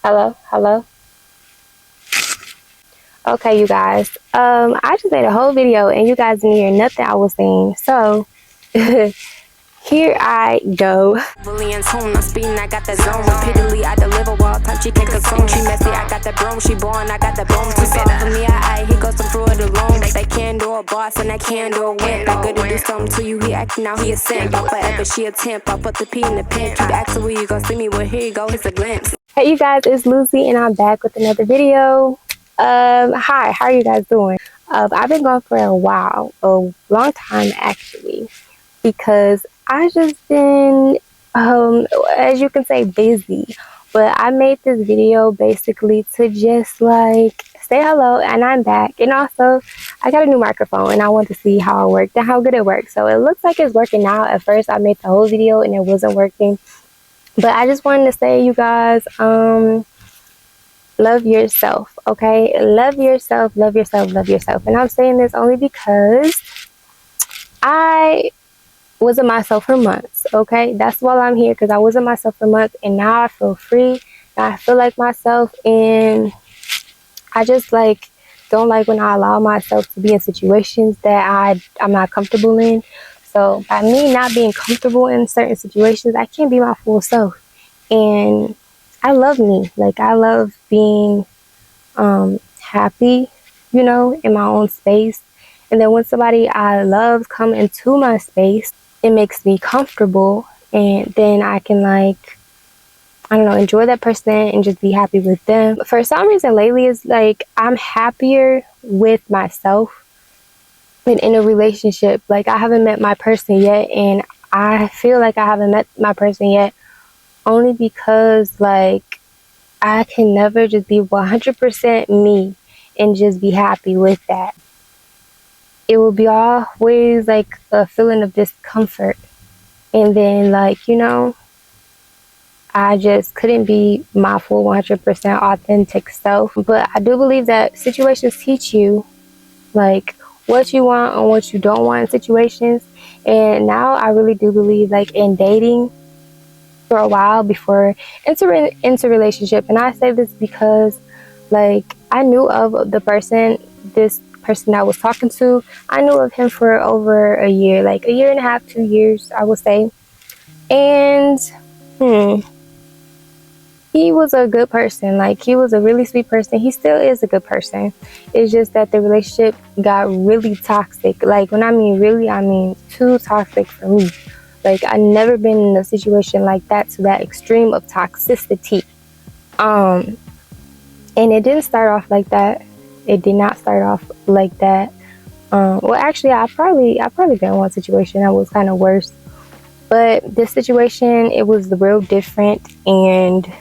Hello, hello. Okay, you guys. I just made a whole video and you guys didn't hear nothing I was saying. So here I go. Bullying tune, I'm speeding, I got the zone. Repeatedly, I deliver while time she can't consume. She messy, I got the broom, she born, I got the boom. Too soft for me, he goes some through it alone. They can't do a boss and I can't do a win. I good to do something to you, he acting now, he a simp. But forever she a temp, I put the P in the pen. Keep asking where you gon' see me, well here you go, it's a glimpse. Hey you guys, it's Lucy and I'm back with another video. Hi, how are you guys doing? I've been gone for a while, a long time actually, because I just been, as you can say, busy. But I made this video basically to just like say hello and I'm back. And also, I got a new microphone and I want to see how it worked and how good it works. So it looks like it's working now. At first, I made the whole video and it wasn't working. But I just wanted to say, you guys, love yourself, okay? Love yourself, love yourself, love yourself. And I'm saying this only because I wasn't myself for months, okay? That's why I'm here, because I wasn't myself for months, and now I feel free. Now I feel like myself, and I just like don't like when I allow myself to be in situations that I'm not comfortable in. So by me not being comfortable in certain situations, I can't be my full self. And I love me. Like I love being happy, you know, in my own space. And then when somebody I love come into my space, it makes me comfortable, and then I can like, I don't know, enjoy that person and just be happy with them. But for some reason lately, it's like I'm happier with myself than in a relationship. Like I haven't met my person yet, and I feel like I haven't met my person yet only because like I can never just be 100% me and just be happy with that. It will be always like a feeling of discomfort. And then like, you know, I just couldn't be my full 100% authentic self. But I do believe that situations teach you like what you want and what you don't want in situations. And now I really do believe like in dating for a while before into relationship. And I say this because like I knew of the person, this person I was talking to, I knew of him for over a year, like a year and a half, 2 years, I would say. And he was a good person. Like he was a really sweet person. He still is a good person. It's just that the relationship got really toxic. Like when I mean really, I mean too toxic for me. Like I never been in a situation like that, to that extreme of toxicity. And it didn't start off like that. It did not start off like that. Well, actually, I probably been in one situation that was kind of worse. But this situation, it was real different, and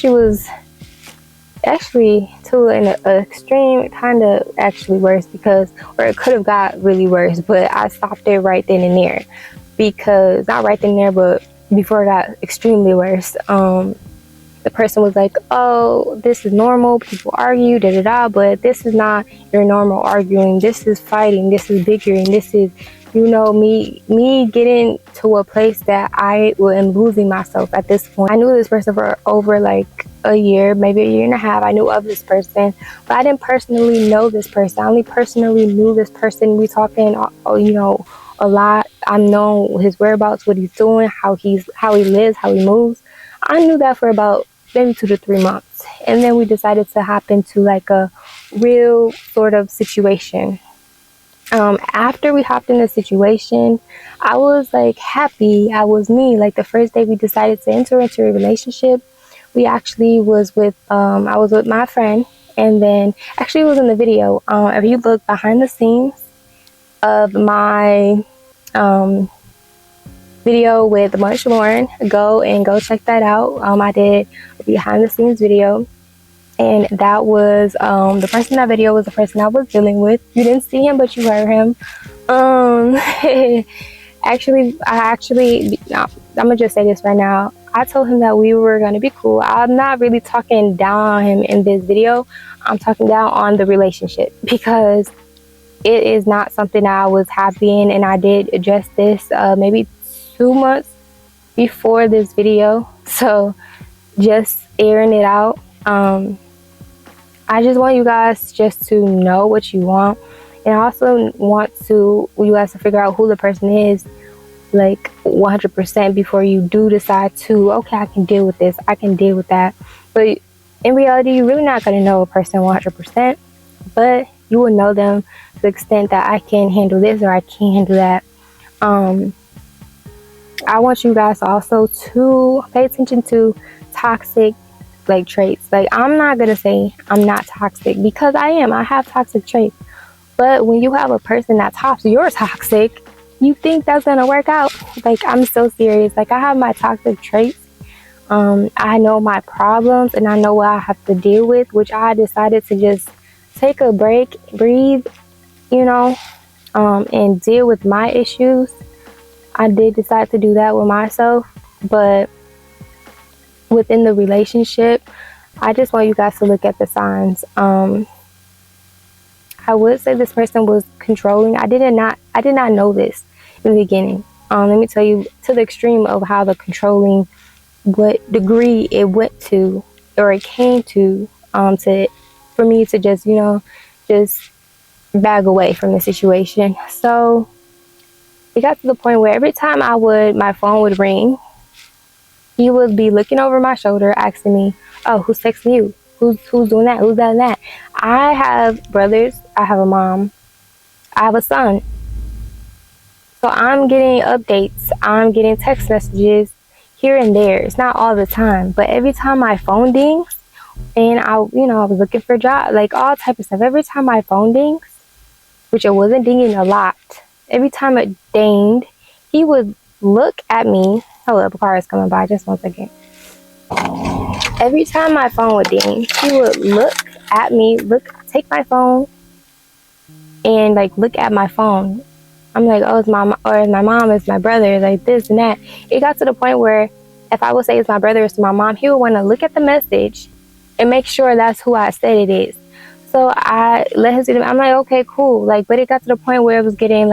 was actually to an extreme, kind of actually worse, because, or it could have got really worse, but I stopped it right then and there, because not right then and there, but before it got extremely worse. The person was like, oh, this is normal, people argue, da da da, but this is not your normal arguing. This is fighting, this is bickering, this is, you know, me getting to a place that I am losing myself at this point. I knew this person for over like a year, maybe a year and a half. I knew of this person, but I didn't personally know this person. I only personally knew this person. We talking, you know, a lot. I know his whereabouts, what he's doing, how he lives, how he moves. I knew that for about maybe 2 to 3 months. And then we decided to hop into like a real sort of situation. After we hopped in the situation, I was like happy. I was me. Like the first day we decided to enter into a relationship, we actually was with, I was with my friend, and then actually it was in the video. If you look behind the scenes of my, video with Munch Lauren, go check that out. I did a behind the scenes video, and that was the person in that video was the person I was dealing with. You didn't see him, but you heard him. No, I'm gonna just say this right now. I told him that we were gonna be cool. I'm not really talking down on him in this video. I'm talking down on the relationship, because it is not something I was happy in, and I did address this maybe 2 months before this video. So just airing it out. I just want you guys just to know what you want, and I also want you guys to figure out who the person is, like 100% before you do decide to, okay, I can deal with this, I can deal with that. But in reality, you're really not going to know a person 100%, but you will know them to the extent that I can handle this or I can't handle that. I want you guys also to pay attention to toxic traits. Like, I'm not gonna say I'm not toxic, because I am. I have toxic traits. But when you have a person that tops your toxic, you think that's gonna work out? Like, I'm so serious. Like, I have my toxic traits. I know my problems and I know what I have to deal with, which I decided to just take a break, breathe, and deal with my issues. I did decide to do that with myself, but within the relationship, I just want you guys to look at the signs. I would say this person was controlling. I did not know this in the beginning. Let me tell you, to the extreme of how the controlling, what degree it went to, or it came to for me to just bag away from the situation. So it got to the point where every time my phone would ring, he would be looking over my shoulder, asking me, "Oh, who's texting you? Who's doing that? Who's that and that?" I have brothers. I have a mom. I have a son. So I'm getting updates. I'm getting text messages here and there. It's not all the time, but every time my phone dings, and I was looking for a job, like all type of stuff. Every time my phone dings, which it wasn't dinging a lot, every time it dinged, he would look at me. Hold up, a car is coming by. Just 1 second. Every time my phone would ding, he would look at me, take my phone, and look at my phone. I'm like, oh, it's my mom, it's my brother, like this and that. It got to the point where if I would say it's my brother, it's my mom, he would want to look at the message and make sure that's who I said it is. So I let him see them. I'm like, okay, cool. But it got to the point where it was getting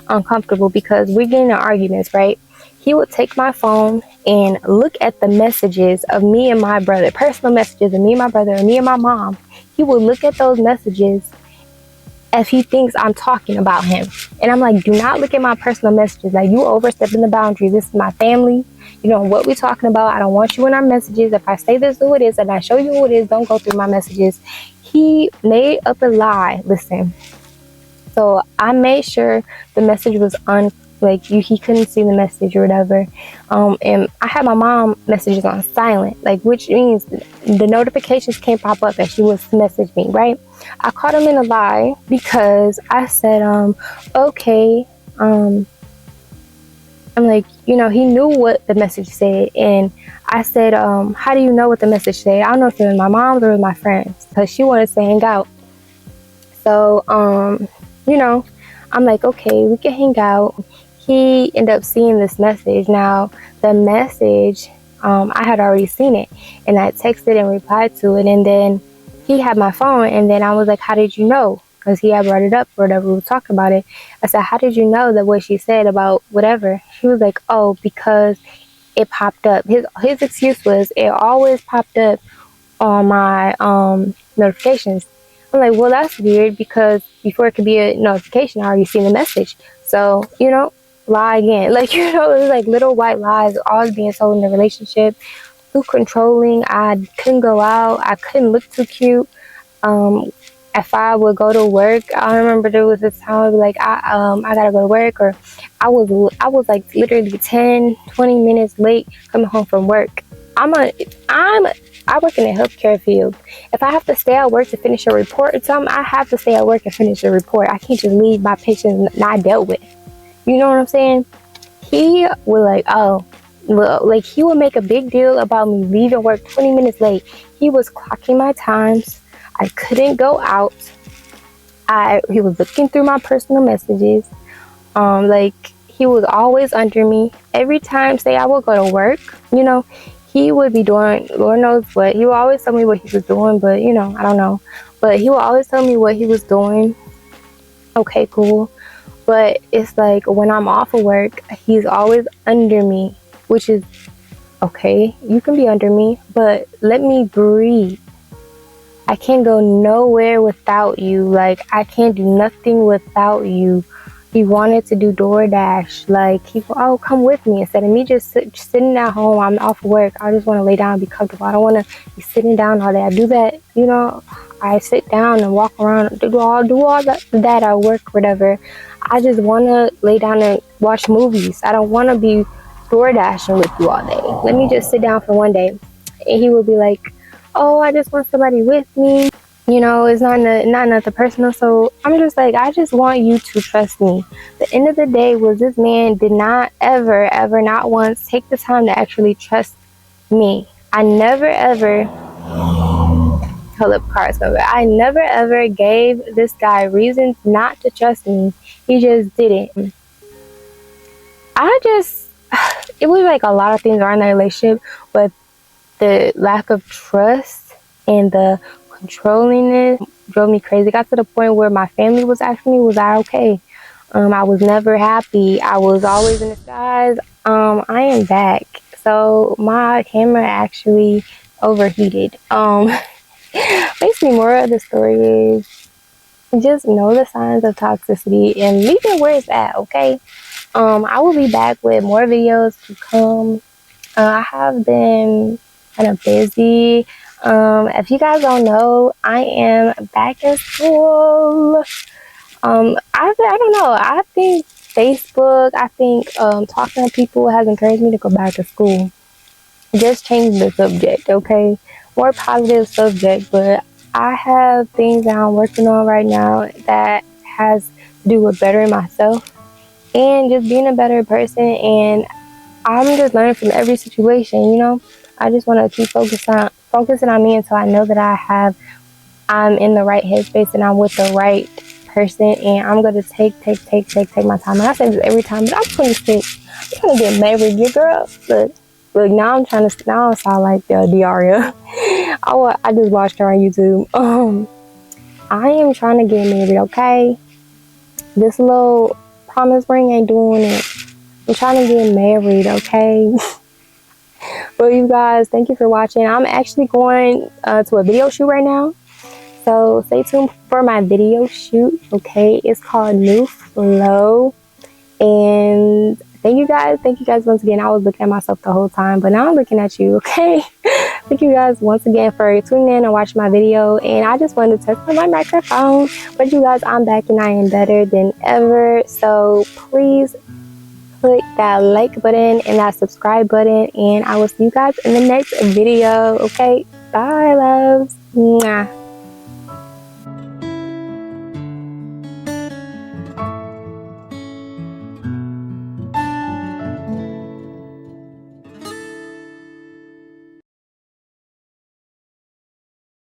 uncomfortable, because we're getting in arguments, right? He would take my phone and look at the messages of me and my brother, personal messages of me and my brother, and me and my mom. He would look at those messages if he thinks I'm talking about him. And I'm like, do not look at my personal messages. Like, you overstepping the boundary. This is my family. You know what we're talking about. I don't want you in our messages. If I say this is who it is and I show you who it is, don't go through my messages. He made up a lie. Listen. So I made sure the message was he couldn't see the message or whatever. And I had my mom messages on silent, which means the notifications can't pop up as she was to message me, right? I caught him in a lie because I said, okay. I'm like, he knew what the message said. And I said, how do you know what the message said? I don't know if it was my mom's or my friend's, because she wanted to hang out. So, I'm like, okay, we can hang out. He ended up seeing this message. Now, the message, I had already seen it, and I texted and replied to it, and then he had my phone, and then I was like, how did you know? Because he had brought it up or whatever, we were talking about it. I said, how did you know that what she said about whatever? He was like, oh, because it popped up. His excuse was, it always popped up on my notifications. I'm like, well, that's weird, because before it could be a notification, I already seen the message. So, lie again. It was little white lies always being told in the relationship. Too controlling. I couldn't go out. I couldn't look too cute. If I would go to work, I remember there was this time I'd be like, I gotta go to work, or I was literally 10, 20 minutes late coming home from work. I work in the healthcare field. If I have to stay at work to finish a report or something, I have to stay at work and finish a report. I can't just leave my patients not dealt with. You know what I'm saying? He was he would make a big deal about me leaving work 20 minutes late. He was clocking my times. I couldn't go out. He was looking through my personal messages. He was always under me. Every time, say I would go to work, he would be doing, Lord knows what. He would always tell me what he was doing, but I don't know. But he would always tell me what he was doing. Okay, cool. But it's when I'm off of work, he's always under me, which is Okay, you can be under me, but let me breathe. I can't go nowhere without you. Like, I can't do nothing without you. He wanted to do DoorDash. Like, oh, come with me. Instead of me just sitting at home, I'm off work. I just want to lay down and be comfortable. I don't want to be sitting down all day. I do that, you know. I sit down and walk around, do all that at work, whatever. I just want to lay down and watch movies. I don't want to be DoorDashing with you all day. Let me just sit down for one day. And he will be like, oh, I just want somebody with me. You know, it's not nothing personal. So I'm just like, I just want you to trust me. The end of the day was this man did not ever, not once take the time to actually trust me. I never ever, hold up, car's over. I never ever gave this guy reasons not to trust me. He just didn't. It was like a lot of things around that relationship, but the lack of trust and the controllingness drove me crazy. It got to the point where my family was asking me, was I okay? I was never happy. I was always in the skies. I am back. So my camera actually overheated. Basically, more of the story is just know the signs of toxicity and leave it where it's at, okay? I will be back with more videos to come. I have been kind of busy. If you guys don't know, I am back in school. I don't know. I think Facebook, talking to people has encouraged me to go back to school. Just change the subject, okay? More positive subject, but I have things that I'm working on right now that has to do with bettering myself and just being a better person, and I'm just learning from every situation, you know. I just want to keep focusing on me until I know that I'm in the right headspace and I'm with the right person, and I'm gonna take my time. And I say this every time, but I'm 26. I'm trying to get married, your girl. Look, now I sound like Diaria. I just watched her on YouTube. I am trying to get married, okay? This little promise ring ain't doing it. I'm trying to get married, okay? Well, you guys, thank you for watching. I'm actually going to a video shoot right now. So stay tuned for my video shoot, okay? It's called New Flow. And thank you guys once again. I was looking at myself the whole time, but now I'm looking at you, okay? Thank you guys once again for tuning in and watching my video. And I just wanted to test my microphone. But you guys, I'm back and I am better than ever. So please click that like button and that subscribe button, and I will see you guys in the next video. Okay, bye loves. Mwah.